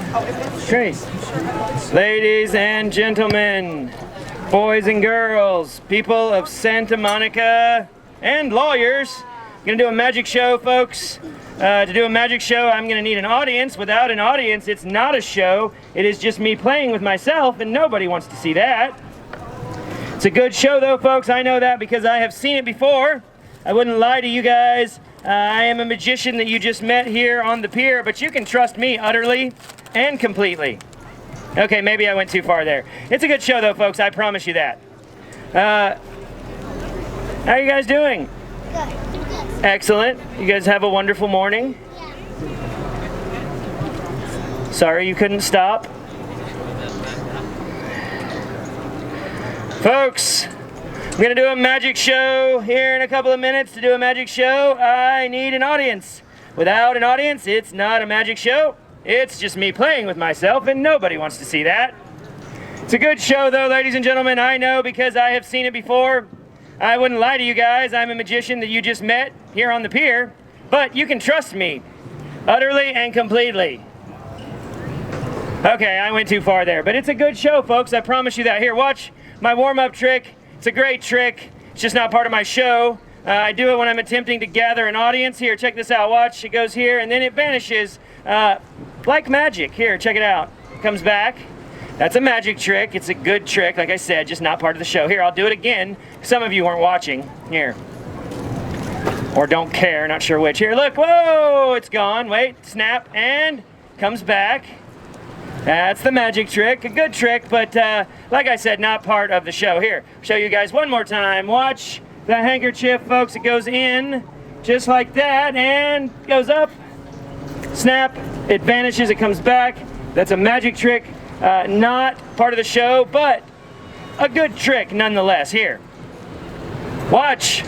Great. Ladies and gentlemen, boys and girls, people of Santa Monica, and lawyers, I'm going to do a magic show, folks. To do a magic show, I'm going to need an audience. Without an audience, it's not a show. It is just me playing with myself, and nobody wants to see that. It's a good show, though, folks. I know that because I have seen it before. I wouldn't lie to you guys. I am a magician that you just met here on the pier, but you can trust me utterly and completely. Okay, maybe I went too far there. It's a good show, though, folks. I promise you that. How are you guys doing? Good. Excellent. You guys have a wonderful morning? Yeah. Sorry you couldn't stop. Folks, I'm going to do a magic show here in a couple of minutes. To do a magic show, I need an audience. Without an audience, it's not a magic show. It's just me playing with myself, and nobody wants to see that. It's a good show, though, ladies and gentlemen. I know because I have seen it before. I wouldn't lie to you guys. I'm a magician that you just met here on the pier, but you can trust me utterly and completely. Okay, I went too far there, but it's a good show, folks. I promise you that. Here, watch my warm-up trick. It's a great trick. It's just not part of my show. I do it when I'm attempting to gather an audience. Here, check this out. Watch. It goes here, and then it vanishes like magic. Here, check it out. It comes back. That's a magic trick. It's a good trick, like I said, just not part of the show. Here, I'll do it again. Some of you weren't watching. Here. Or don't care, not sure which. Here, look. Whoa, it's gone. Wait, snap, and comes back. That's the magic trick. A good trick, but like I said, not part of the show. Here, show you guys one more time. Watch the handkerchief, folks. It goes in just like that and goes up. Snap, it vanishes, it comes back. That's a magic trick. Not part of the show, but a good trick nonetheless. Here, watch.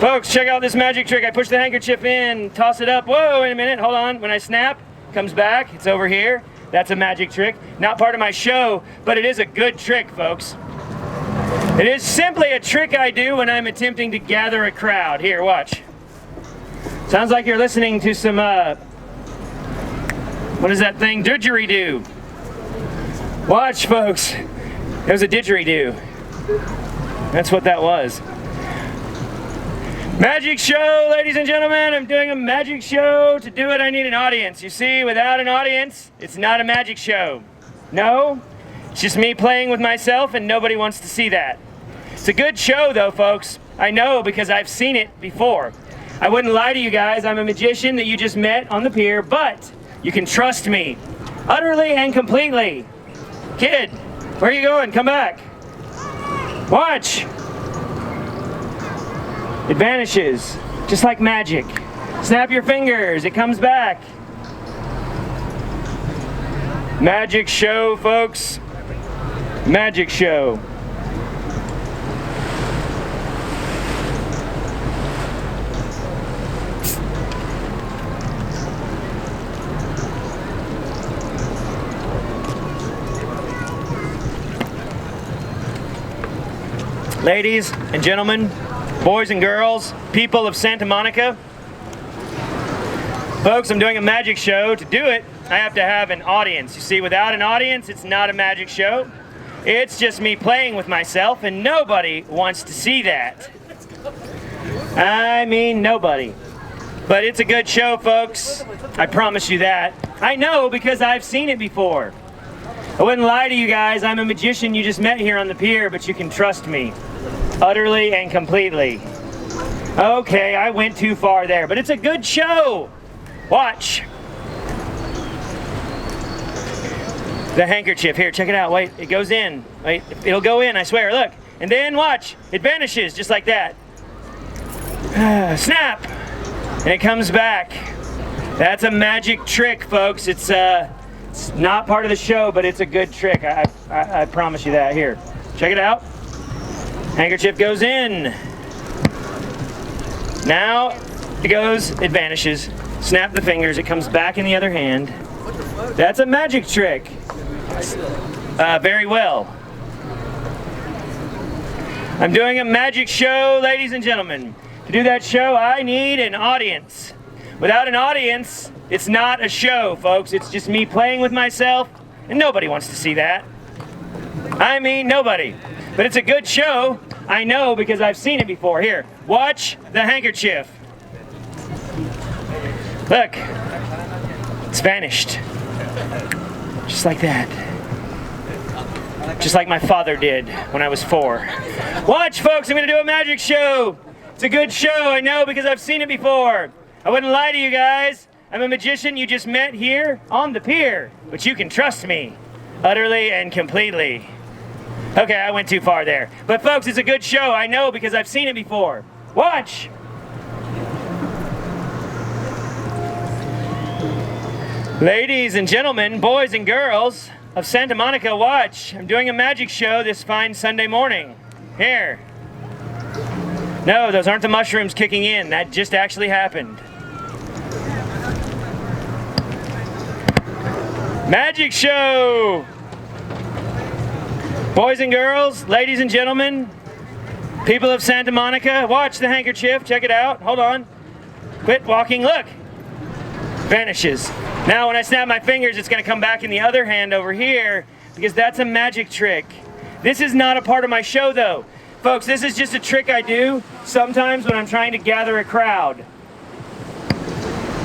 Folks, check out this magic trick. I push the handkerchief in, toss it up. Whoa, wait a minute, hold on. When I snap, it comes back, it's over here. That's a magic trick. Not part of my show, but it is a good trick, folks. It is simply a trick I do when I'm attempting to gather a crowd. Here, watch. Sounds like you're listening to some, what is that thing? Didgeridoo. Watch, folks. It was a didgeridoo. That's what that was. Magic show, ladies and gentlemen. I'm doing a magic show. To do it, I need an audience. You see, without an audience, it's not a magic show. No, it's just me playing with myself, and nobody wants to see that. It's a good show, though, folks. I know because I've seen it before. I wouldn't lie to you guys. I'm a magician that you just met on the pier, but you can trust me utterly and completely. Kid, where are you going? Come back. Watch. It vanishes, just like magic. Snap your fingers, it comes back. Magic show, folks. Magic show. Ladies and gentlemen, boys and girls, people of Santa Monica. Folks, I'm doing a magic show. To do it, I have to have an audience. You see, without an audience, it's not a magic show. It's just me playing with myself, and nobody wants to see that. I mean, nobody. But it's a good show, folks. I promise you that. I know because I've seen it before. I wouldn't lie to you guys. I'm a magician you just met here on the pier, but you can trust me utterly and completely. Okay, I went too far there, but it's a good show. Watch. The handkerchief. Here, check it out. Wait, it goes in. Wait, it'll go in, I swear. Look. And then watch. It vanishes just like that. Snap. And it comes back. That's a magic trick, folks. It's not part of the show, but it's a good trick. I promise you that. Here, check it out. Handkerchief goes in. Now it goes, it vanishes. Snap the fingers, it comes back in the other hand. That's a magic trick. Very well. I'm doing a magic show, ladies and gentlemen. To do that show, I need an audience. Without an audience, It's not a show, folks. It's just me playing with myself, and nobody wants to see that. I mean, nobody. But it's a good show. I know because I've seen it before. Here, watch the handkerchief. Look, it's vanished. Just like that. Just like my father did when I was 4. Watch, folks, I'm gonna do a magic show. It's a good show, I know, because I've seen it before. I wouldn't lie to you guys. I'm a magician you just met here on the pier, but you can trust me, utterly and completely. Okay, I went too far there. But folks, it's a good show, I know, because I've seen it before. Watch. Ladies and gentlemen, boys and girls of Santa Monica, watch. I'm doing a magic show this fine Sunday morning. Here. No, those aren't the mushrooms kicking in. That just actually happened. Magic show! Boys and girls, ladies and gentlemen, people of Santa Monica, watch the handkerchief. Check it out. Hold on. Quit walking. Look. Vanishes. Now when I snap my fingers, it's going to come back in the other hand over here because that's a magic trick. This is not a part of my show though. Folks, this is just a trick I do sometimes when I'm trying to gather a crowd.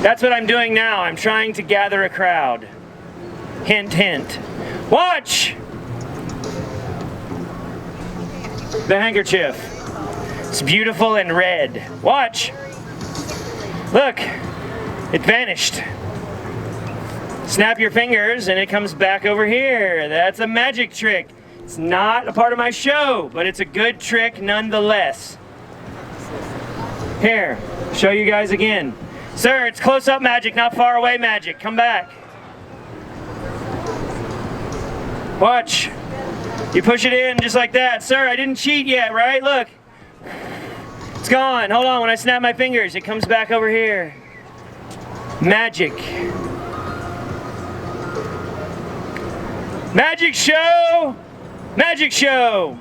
That's what I'm doing now. I'm trying to gather a crowd. Hint, hint. Watch! The handkerchief. It's beautiful and red. Watch! Look, it vanished. Snap your fingers and it comes back over here. That's a magic trick. It's not a part of my show, but it's a good trick nonetheless. Here, show you guys again. Sir, it's close-up magic, not far away magic. Come back. Watch. You push it in just like that. Sir, I didn't cheat yet, right? Look. It's gone. Hold on. When I snap my fingers, it comes back over here. Magic. Magic show! Magic show!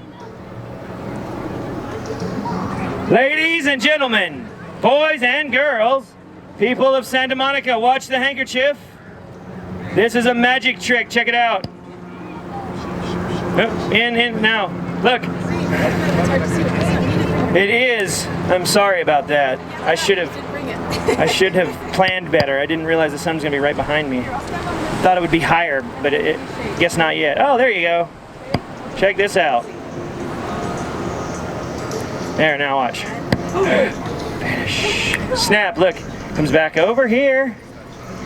Ladies and gentlemen, boys and girls, people of Santa Monica, watch the handkerchief. This is a magic trick. Check it out. Oh, in, now. Look. It is. I'm sorry about that. I should have planned better. I didn't realize the sun's going to be right behind me. Thought it would be higher, but guess not yet. Oh, there you go. Check this out. There, now watch. Vanish. Snap, look. Comes back over here.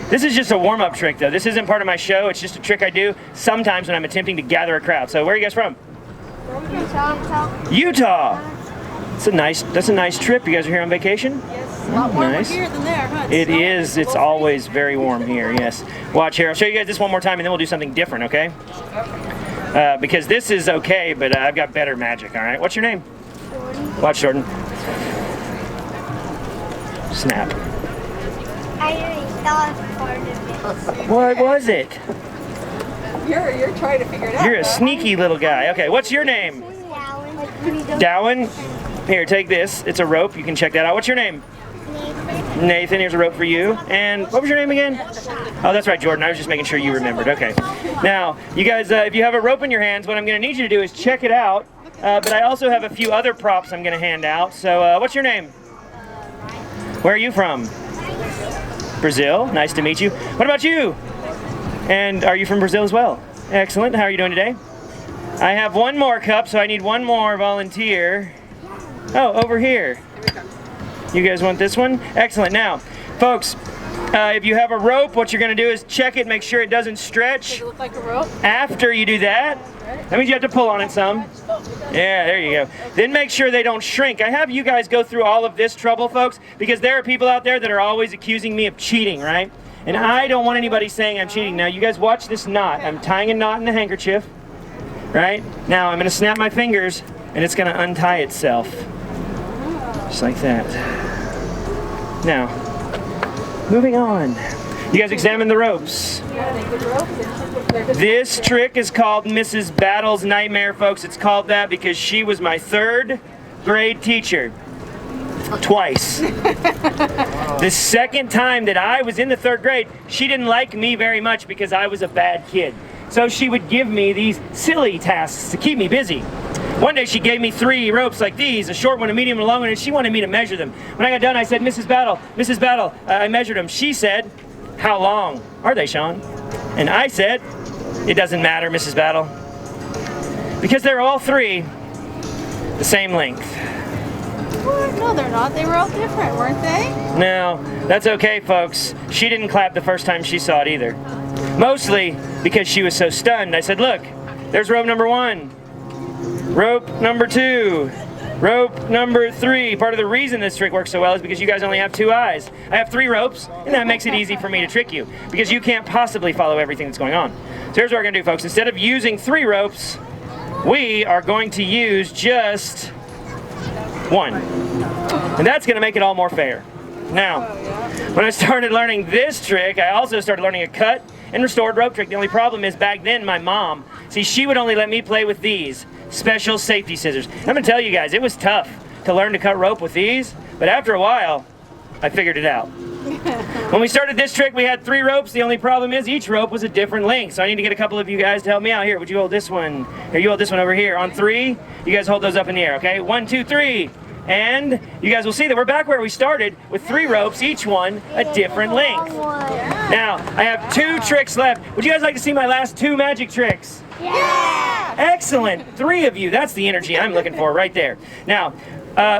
This is just a warm-up trick, though. This isn't part of my show. It's just a trick I do sometimes when I'm attempting to gather a crowd. So where are you guys from? Utah. Utah. That's a nice trip. You guys are here on vacation? Yes. A lot warmer here than there, huh? It is. It's always very warm here, yes. Watch here. I'll show you guys this one more time, and then we'll do something different, okay? Because this is okay, but I've got better magic, all right? What's your name? Jordan. Watch, Jordan. Snap. I already saw part of it. What was it? You're trying to figure it out. You're a sneaky little guy. Okay, what's your name? Dowan. Here, take this. It's a rope. You can check that out. What's your name? Nathan. Here's a rope for you. And what was your name again? Oh, that's right, Jordan. I was just making sure you remembered. Okay. Now, you guys, if you have a rope in your hands, what I'm going to need you to do is check it out. But I also have a few other props I'm going to hand out. So, what's your name? Where are you from? Brazil. Nice to meet you. What about you? And are you from Brazil as well? Excellent. How are you doing today? I have one more cup, so I need one more volunteer. Oh, over here. You guys want this one? Excellent. Now, folks, if you have a rope, what you're going to do is check it, make sure it doesn't stretch. Does it look like a rope? After you do that, that means you have to pull on it some. Yeah, there you go. Then make sure they don't shrink. I have you guys go through all of this trouble, folks, because there are people out there that are always accusing me of cheating, right? And I don't want anybody saying I'm cheating. Now, you guys watch this knot. I'm tying a knot in the handkerchief, right? Now, I'm going to snap my fingers, and it's going to untie itself. Just like that. Now, moving on. You guys examine the ropes. This trick is called Mrs. Battle's Nightmare, folks. It's called that because she was my 3rd grade teacher. Twice. The second time that I was in the 3rd grade, she didn't like me very much because I was a bad kid. So she would give me these silly tasks to keep me busy. One day she gave me 3 ropes like these, a short one, a medium, and a long one, and she wanted me to measure them. When I got done, I said, Mrs. Battle, I measured them. She said, how long are they, Sean? And I said, it doesn't matter, Mrs. Battle, because they're all 3 the same length. What? No, they're not. They were all different, weren't they? No, that's okay, folks. She didn't clap the first time she saw it either. Mostly because she was so stunned. I said, look, there's rope number 1, rope number 2, rope number 3. Part of the reason this trick works so well is because you guys only have 2 eyes. I have 3 ropes, and that makes it easy for me to trick you because you can't possibly follow everything that's going on. So here's what we're gonna do, folks. Instead of using 3 ropes, we are going to use just 1. And that's gonna make it all more fair. Now, when I started learning this trick, I also started learning a cut and restored rope trick. The only problem is back then my mom, see, she would only let me play with these special safety scissors. I'm gonna tell you guys, it was tough to learn to cut rope with these, but after a while, I figured it out. When we started this trick, we had 3 ropes. The only problem is each rope was a different length. So I need to get a couple of you guys to help me out. Here, would you hold this one? Here, you hold this one over here. On 3, you guys hold those up in the air, okay? 1, 2, 3. And you guys will see that we're back where we started with 3 ropes, each one a different length. Now, I have 2 tricks left. Would you guys like to see my last 2 magic tricks? Yeah! Excellent. 3 of you. That's the energy I'm looking for right there. Now,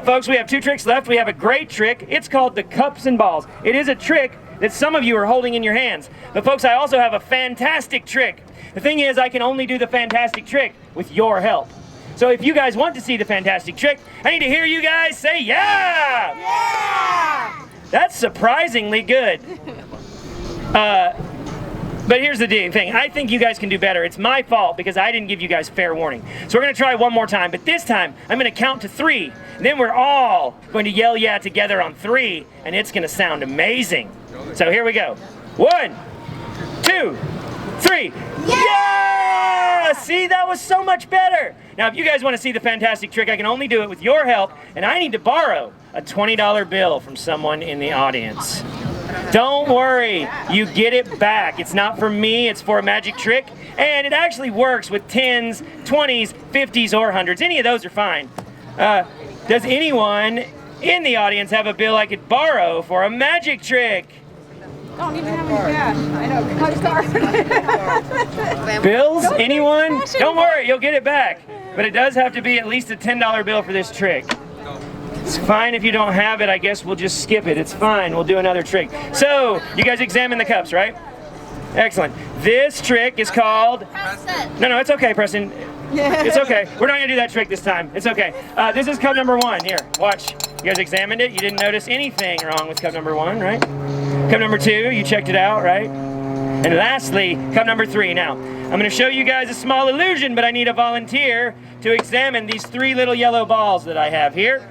folks, we have 2 tricks left. We have a great trick. It's called the cups and balls. It is a trick that some of you are holding in your hands. But folks, I also have a fantastic trick. The thing is, I can only do the fantastic trick with your help. So if you guys want to see the fantastic trick, I need to hear you guys say yeah! Yeah! That's surprisingly good. But here's the thing. I think you guys can do better. It's my fault because I didn't give you guys fair warning. So we're going to try one more time. But this time, I'm going to count to 3. And then we're all going to yell yeah together on 3. And it's going to sound amazing. So here we go. 1, 2, 3. Yeah! See, that was so much better. Now, if you guys want to see the fantastic trick, I can only do it with your help. And I need to borrow a $20 bill from someone in the audience. Don't worry, you get it back. It's not for me, it's for a magic trick. And it actually works with 10s, 20s, 50s, or 100s. Any of those are fine. Does anyone in the audience have a bill I could borrow for a magic trick? Don't even have any cash. I know. Card. Bills? Anyone? Don't worry, you'll get it back. But it does have to be at least a $10 bill for this trick. It's fine if you don't have it. I guess we'll just skip it. It's fine. We'll do another trick. So, you guys examine the cups, right? Excellent. This trick is called... No, it's okay, Preston. It's okay. We're not going to do that trick this time. It's okay. This is cup number 1. Here, watch. You guys examined it. You didn't notice anything wrong with cup number 1, right? Cup number 2, you checked it out, right? And lastly, cup number 3. Now, I'm going to show you guys a small illusion, but I need a volunteer to examine these 3 little yellow balls that I have here.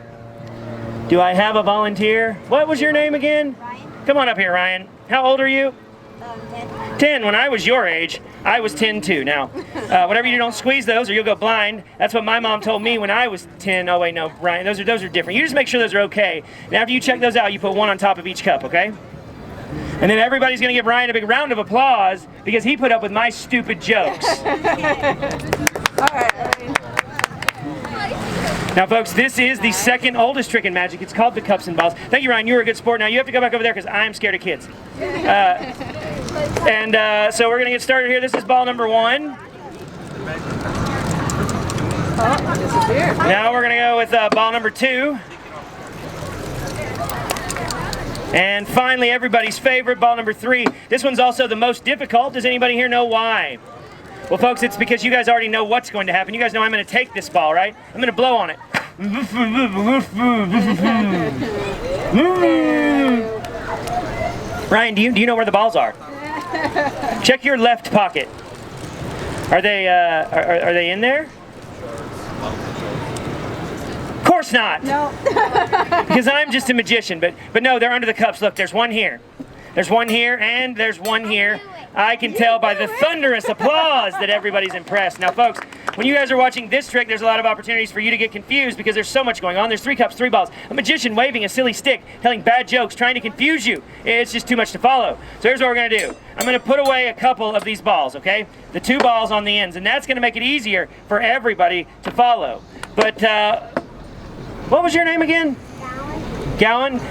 Do I have a volunteer? What was your name again? Ryan. Come on up here, Ryan. How old are you? 10. 10. When I was your age, I was 10 too. Now, whatever you do, don't squeeze those or you'll go blind. That's what my mom told me when I was 10. Oh wait, no, Ryan, those are different. You just make sure those are okay. And after you check those out, you put 1 on top of each cup, okay? And then everybody's gonna give Ryan a big round of applause because he put up with my stupid jokes. All right. Now, folks, this is the second oldest trick in magic. It's called the cups and balls. Thank you, Ryan. You were a good sport. Now, you have to go back over there because I'm scared of kids. So we're going to get started here. This is ball number 1. Now we're going to go with ball number 2. And finally, everybody's favorite, ball number 3. This one's also the most difficult. Does anybody here know why? Well, folks, it's because you guys already know what's going to happen. You guys know I'm going to take this ball, right? I'm going to blow on it. Ryan, do you know where the balls are? Check your left pocket. Are they in there? Of course not. No. Because I'm just a magician, but no, they're under the cups. Look, there's 1 here. There's 1 here, and there's 1 here. I can tell by the thunderous applause that everybody's impressed. Now, folks, when you guys are watching this trick, there's a lot of opportunities for you to get confused because there's so much going on. There's 3 cups, 3 balls, a magician waving a silly stick, telling bad jokes, trying to confuse you. It's just too much to follow. So here's what we're gonna do. I'm gonna put away a couple of these balls, okay? The 2 balls on the ends, and that's gonna make it easier for everybody to follow. But what was your name again? Gowan.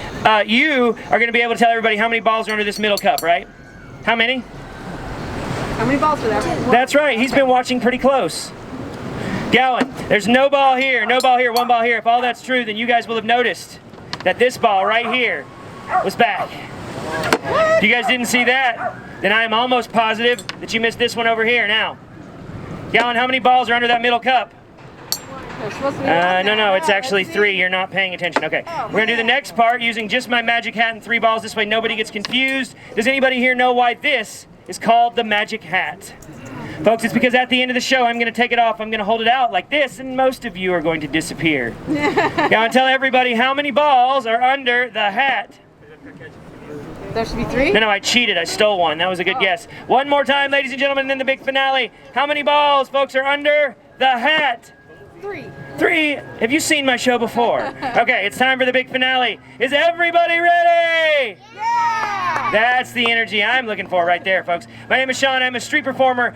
You are going to be able to tell everybody how many balls are under this middle cup, right? How many? How many balls are there? That's right. He's been watching pretty close. Gowan, there's no ball here, no ball here, 1 ball here. If all that's true, then you guys will have noticed that this ball right here was back. If you guys didn't see that, then I am almost positive that you missed this one over here. Now, Gowan, how many balls are under that middle cup? No, it's actually 3. You're not paying attention. Okay, we're gonna do the next part using just my magic hat and 3 balls. This way nobody gets confused. Does anybody here know why this is called the magic hat? Folks, it's because at the end of the show, I'm gonna take it off. I'm gonna hold it out like this, and most of you are going to disappear. Now, tell everybody how many balls are under the hat. There should be 3? No, I cheated. I stole one. That was a good guess. One more time, ladies and gentlemen, and then the big finale. How many balls, folks, are under the hat? 3. 3. Have you seen my show before? Okay, it's time for the big finale. Is everybody ready? Yeah! That's the energy I'm looking for right there, folks. My name is Sean. I'm a street performer.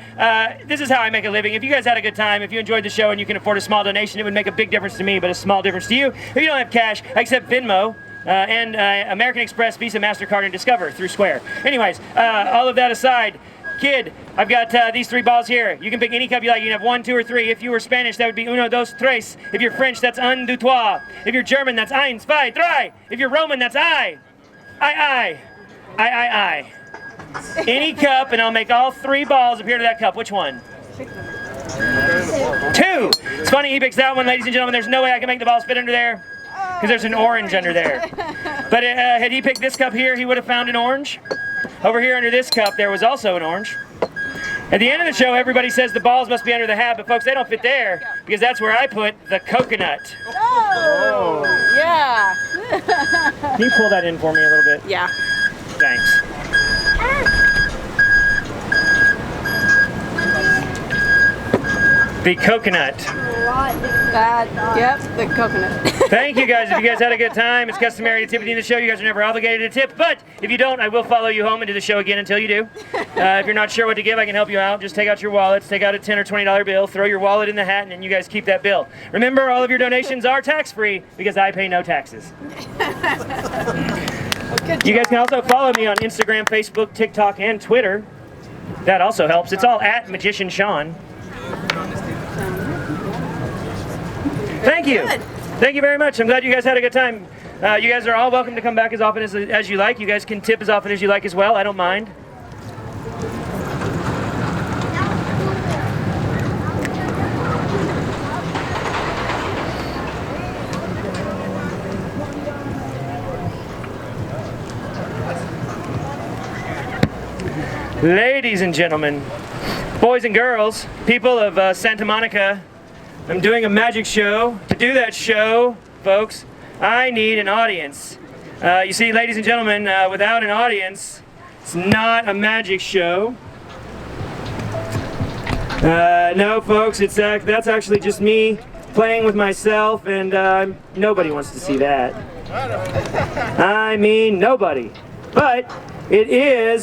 This is how I make a living. If you guys had a good time, if you enjoyed the show and you can afford a small donation, it would make a big difference to me, but a small difference to you. If you don't have cash, I accept Venmo. And American Express, Visa, MasterCard, and Discover through Square. Anyways, all of that aside, kid, I've got these 3 balls here. You can pick any cup you like. You can have 1, 2, or 3. If you were Spanish, that would be uno, dos, tres. If you're French, that's un, deux, trois. If you're German, that's eins, zwei, drei. If you're Roman, that's I. Any cup, and I'll make all 3 balls appear to that cup. Which one? 2. It's funny he picks that one, ladies and gentlemen. There's no way I can make the balls fit under there, because there's an orange under there. But had he picked this cup here, he would have found an orange. Over here under this cup, there was also an orange. At the end of the show, everybody says the balls must be under the hat, but folks, they don't fit there, because that's where I put the coconut. Oh! Yeah! Can you pull that in for me a little bit? Yeah. Thanks. The coconut. Yep, the coconut. Thank you guys. If you guys had a good time, it's customary to tip at the end of the show. You guys are never obligated to tip, but if you don't, I will follow you home and do the show again until you do. If you're not sure what to give, I can help you out. Just take out your wallets, take out a $10 or $20 bill, throw your wallet in the hat, and then you guys keep that bill. Remember, all of your donations are tax-free because I pay no taxes. You guys can also follow me on Instagram, Facebook, TikTok, and Twitter. That also helps. It's all at Magician Sean. Thank you. Good. Thank you very much. I'm glad you guys had a good time. You guys are all welcome to come back as often as you like. You guys can tip as often as you like as well. I don't mind. Ladies and gentlemen, boys and girls, people of Santa Monica, I'm doing a magic show. To do that show, folks, I need an audience. You see, ladies and gentlemen, without an audience, it's not a magic show. No, folks, that's actually just me playing with myself, and nobody wants to see that. I mean, nobody. But it is